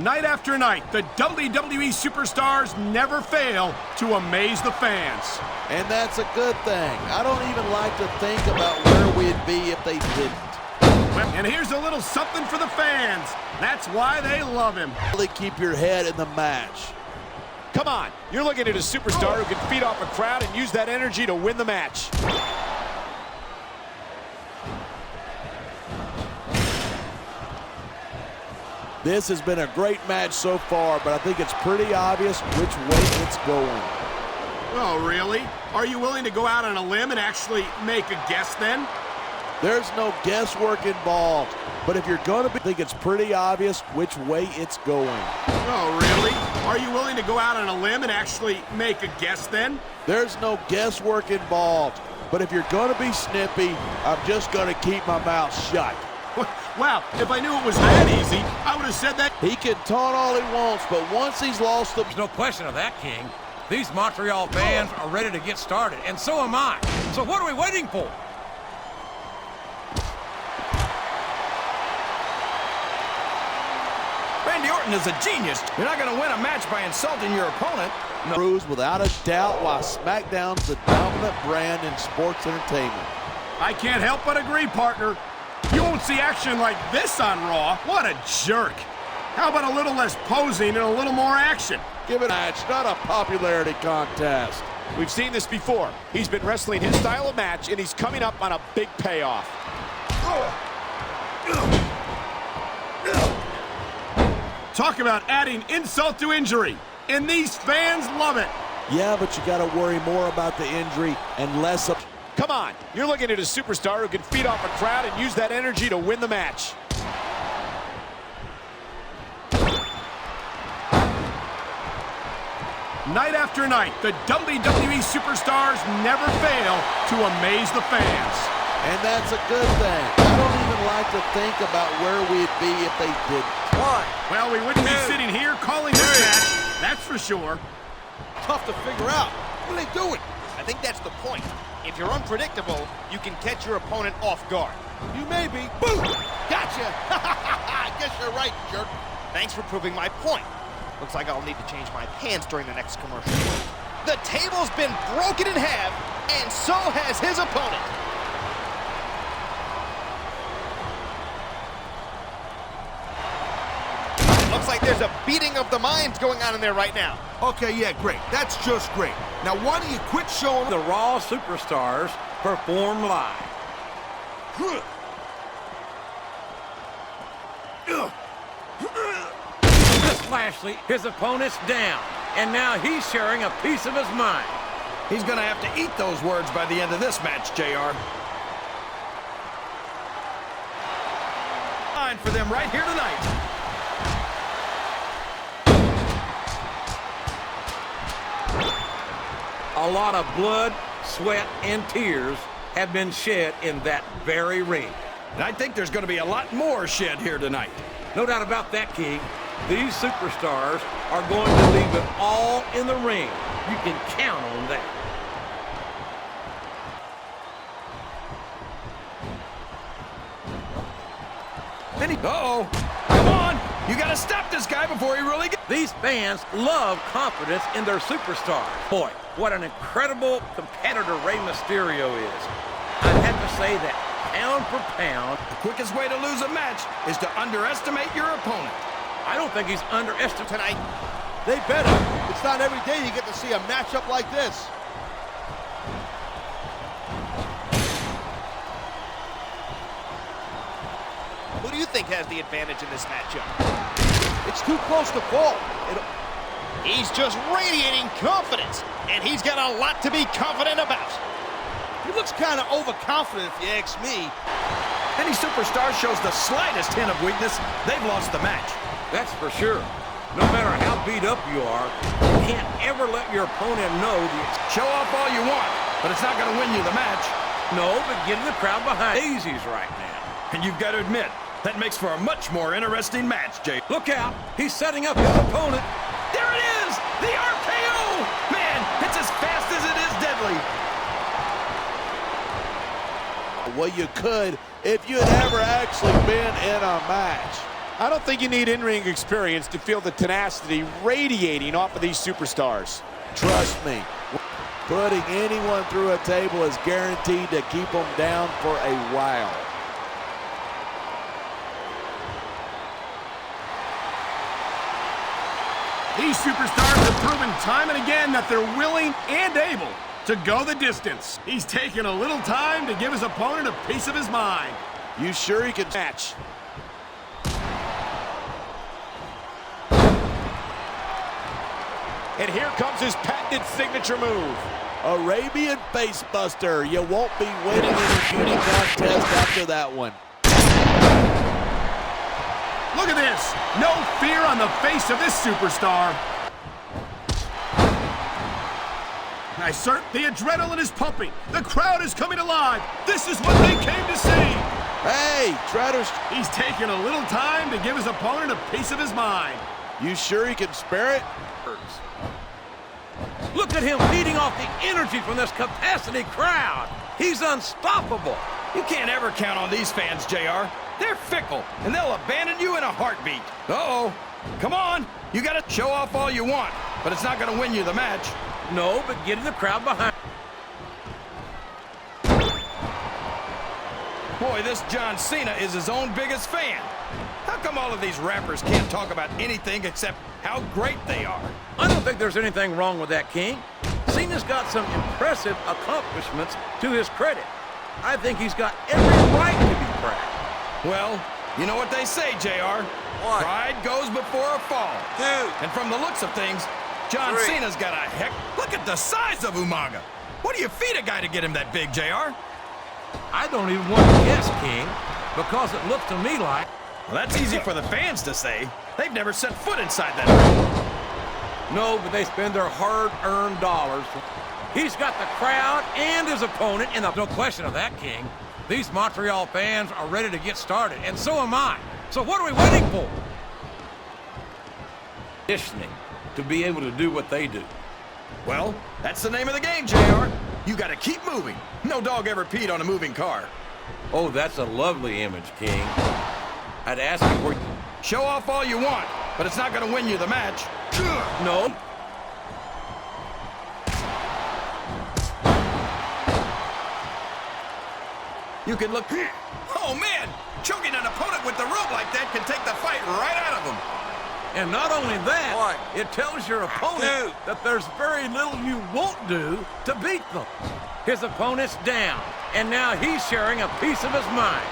Night after night, the WWE superstars never fail to amaze the fans. And that's a good thing. I don't even like to think about where we'd be if they didn't. And here's a little something for the fans. That's why they love him. Really keep your head in the match. Come on, you're looking at a superstar who can feed off a crowd and use that energy to win the match. This has been a great match so far, but I think it's pretty obvious which way it's going. Oh, really? Are you willing to go out on a limb and actually make a guess then? There's no guesswork involved, but if you're going to I think it's pretty obvious which way it's going. Oh, really? Are you willing to go out on a limb and actually make a guess then? There's no guesswork involved, but if you're going to be snippy, I'm just going to keep my mouth shut. Wow, if I knew it was that easy, I would have said that. He can taunt all he wants, but once he's lost the... There's no question of that, King. These Montreal fans are ready to get started, and so am I. So what are we waiting for? Randy Orton is a genius. You're not going to win a match by insulting your opponent. No. Proves without a doubt why SmackDown's the dominant brand in sports entertainment. I can't help but agree, partner. You won't see action like this on Raw. What a jerk. How about a little less posing and a little more action? Give it a match, not a popularity contest. We've seen this before. He's been wrestling his style of match, and he's coming up on a big payoff. Talk about adding insult to injury. And these fans love it. Yeah, but you got to worry more about the injury and less of... Come on, you're looking at a superstar who can feed off a crowd and use that energy to win the match. Night after night, the WWE superstars never fail to amaze the fans. And that's a good thing. I don't even like to think about where we'd be if they didn't. Well, we wouldn't be sitting here calling this match, that's for sure. Tough to figure out. What are they doing? I think that's the point. If you're unpredictable, you can catch your opponent off guard. You may be. Boom! Gotcha! I guess you're right, jerk. Thanks for proving my point. Looks like I'll need to change my pants during the next commercial. The table's been broken in half, and so has his opponent. Looks like there's a beating of the minds going on in there right now. Okay, yeah, great. That's just great. Now, why don't you quit showing... The Raw superstars perform live. Chris Lashley, his opponent's down, and now he's sharing a piece of his mind. He's going to have to eat those words by the end of this match, JR. Fine for them right here tonight. A lot of blood, sweat, and tears have been shed in that very ring. And I think there's going to be a lot more shed here tonight. No doubt about that, King. These superstars are going to leave it all in the ring. You can count on that. Uh-oh. Come on. You got to stop this guy before he really gets... These fans love confidence in their superstar. Boy, what an incredible competitor Rey Mysterio is. I'd have to say that pound for pound, The quickest way to lose a match is to underestimate your opponent. I don't think he's underestimated Tonight, they better. It's not every day you get to see a matchup like this. Who do you think has the advantage in this matchup? It's too close to fall. He's just radiating confidence, and he's got a lot to be confident about. He looks kind of overconfident, if you ask me. Any superstar shows the slightest hint of weakness, they've lost the match. That's for sure. No matter how beat up you are, you can't ever let your opponent know Show off all you want, but it's not going to win you the match. No, but getting the crowd behind daisies right now. And you've got to admit, that makes for a much more interesting match, Jay. Look out, he's setting up his opponent. There it is! The RKO! Man, it's as fast as it is deadly. Well, you could if you had ever actually been in a match. I don't think you need in-ring experience to feel the tenacity radiating off of these superstars. Trust me, putting anyone through a table is guaranteed to keep them down for a while. These superstars have proven time and again that they're willing and able to go the distance. He's taken a little time to give his opponent a piece of his mind. You sure he can Match. And here comes his patented signature move. Arabian facebuster. You won't be winning any beauty contest after that one. Look at this. No fear on the face of this superstar. Nice, sir. The adrenaline is pumping. The crowd is coming alive. This is what they came to see. Hey, Trouters. He's taken a little time to give his opponent a piece of his mind. You sure he can spare it? Look at him feeding off the energy from this capacity crowd. He's unstoppable. You can't ever count on these fans, JR. They're fickle, and they'll abandon you in a heartbeat. Uh-oh. Come on. You got to show off all you want, but it's not going to win you the match. No, but getting the crowd behind. Boy, this John Cena is his own biggest fan. How come all of these rappers can't talk about anything except how great they are? I don't think there's anything wrong with that, King. Cena's got some impressive accomplishments to his credit. I think he's got every right to be proud. Well, you know what they say, JR. What? Pride goes before a fall. Two. And from the looks of things, John Three. Cena's got a heck... Look at the size of Umaga. What do you feed a guy to get him that big, JR? I don't even want to guess, King, because it looks to me like... Well, that's easy for the fans to say. They've never set foot inside that ring. No, but they spend their hard-earned dollars. He's got the crowd and his opponent in the... No question of that, King. These Montreal fans are ready to get started, and so am I. So what are we waiting for? Conditioning to be able to do what they do. Well, that's the name of the game, JR. You got to keep moving. No dog ever peed on a moving car. Oh, that's a lovely image, King. I'd ask you where... Show off all you want, but it's not going to win you the match. No. You can look... Oh, man! Choking an opponent with the rope like that can take the fight right out of him. And not only that, What? it tells your opponent that there's very little you won't do to beat them. His opponent's down, and now he's sharing a piece of his mind.